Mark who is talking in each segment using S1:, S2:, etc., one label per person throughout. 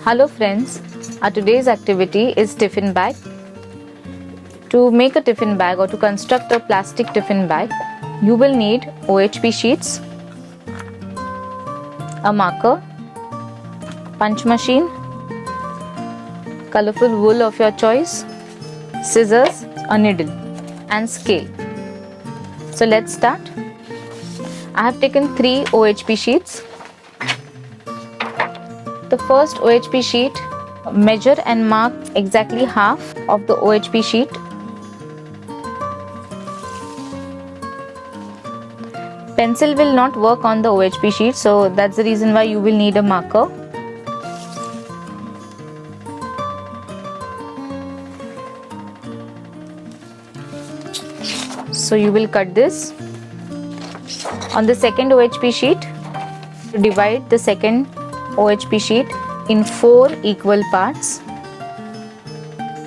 S1: Hello friends, our today's activity is tiffin bag. To make a tiffin bag or to construct a plastic tiffin bag, you will need OHP sheets, a marker, punch machine, colorful wool of your choice, scissors, a needle and scale. So let's start. I have taken 3 OHP sheets. The first OHP sheet, measure and mark exactly half of the OHP sheet. Pencil will not work on the OHP sheet, so that's the reason why you will need a marker. So you will cut this. On the second OHP sheet, divide the second OHP sheet in 4 equal parts.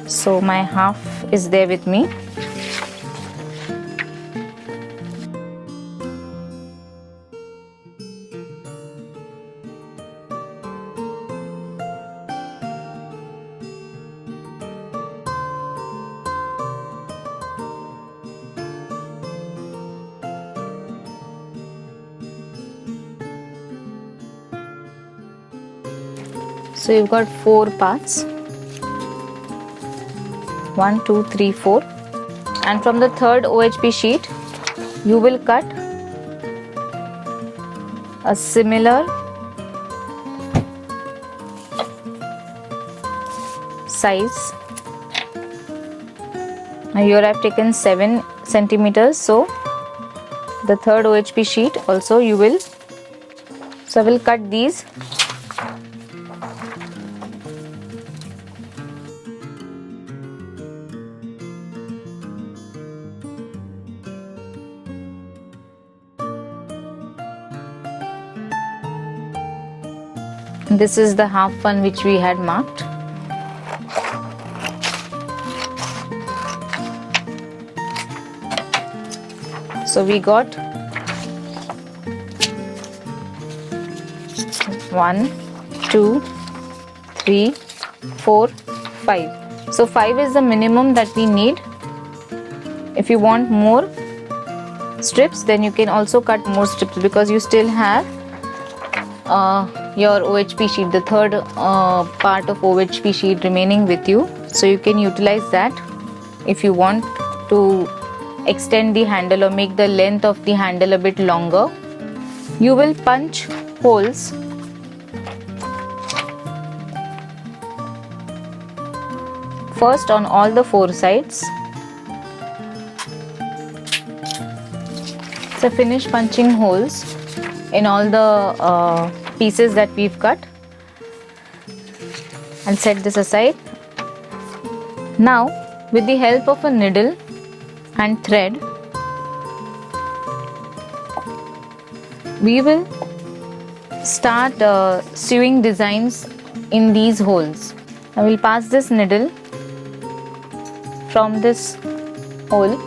S1: So my half is there with me. So you've got 4 parts, 1, 2, 3, 4, and from the third OHP sheet you will cut a similar size. Now here I have taken 7 centimeters, so the third OHP sheet also you will, so I will cut these. This is the half one which we had marked. So we got 1, 2, 3, 4, 5. So 5 is the minimum that we need. If you want more strips, then you can also cut more strips because you still have your OHP sheet, the third part of OHP sheet remaining with you, so you can utilize that if you want to extend the handle or make the length of the handle a bit longer. You will punch holes first on all the 4 sides. So finish punching holes in all the pieces that we've cut. I'll set this aside. Now with the help of a needle and thread, we will start sewing designs in these holes. I will pass this needle from this hole.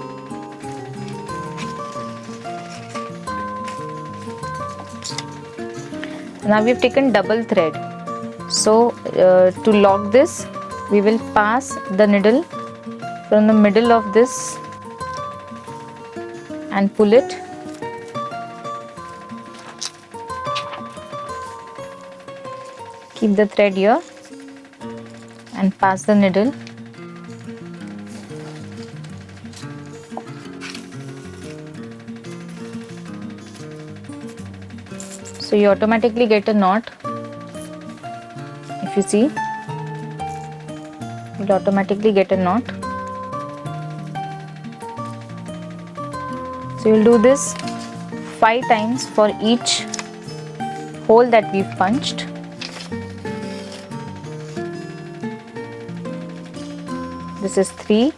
S1: Now we have taken double thread, so to lock this we will pass the needle from the middle of this and pull it. Keep the thread here and pass the needle. So you automatically get a knot. If you see, you'll automatically get a knot. So you'll do this 5 times for each hole that we've punched. This is 3.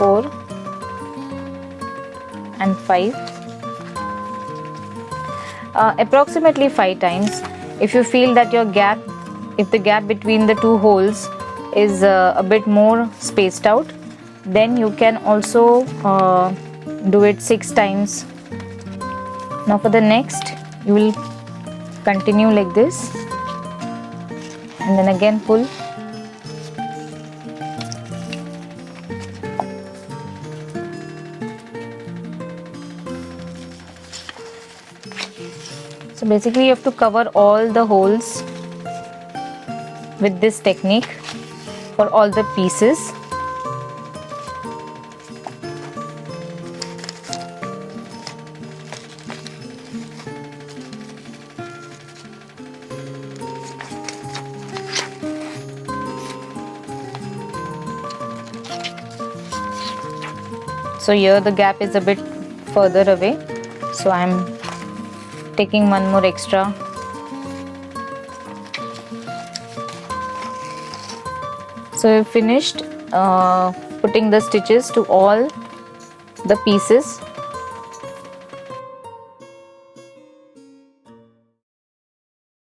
S1: 4 and 5. Approximately 5 times. If you feel that your gap if the gap between the two holes is a bit more spaced out, then you can also do it 6 times. Now for the next, you will continue like this and then again pull. So basically you have to cover all the holes with this technique for all the pieces. So here the gap is a bit further away, so I am taking one more extra. So we finished putting the stitches to all the pieces.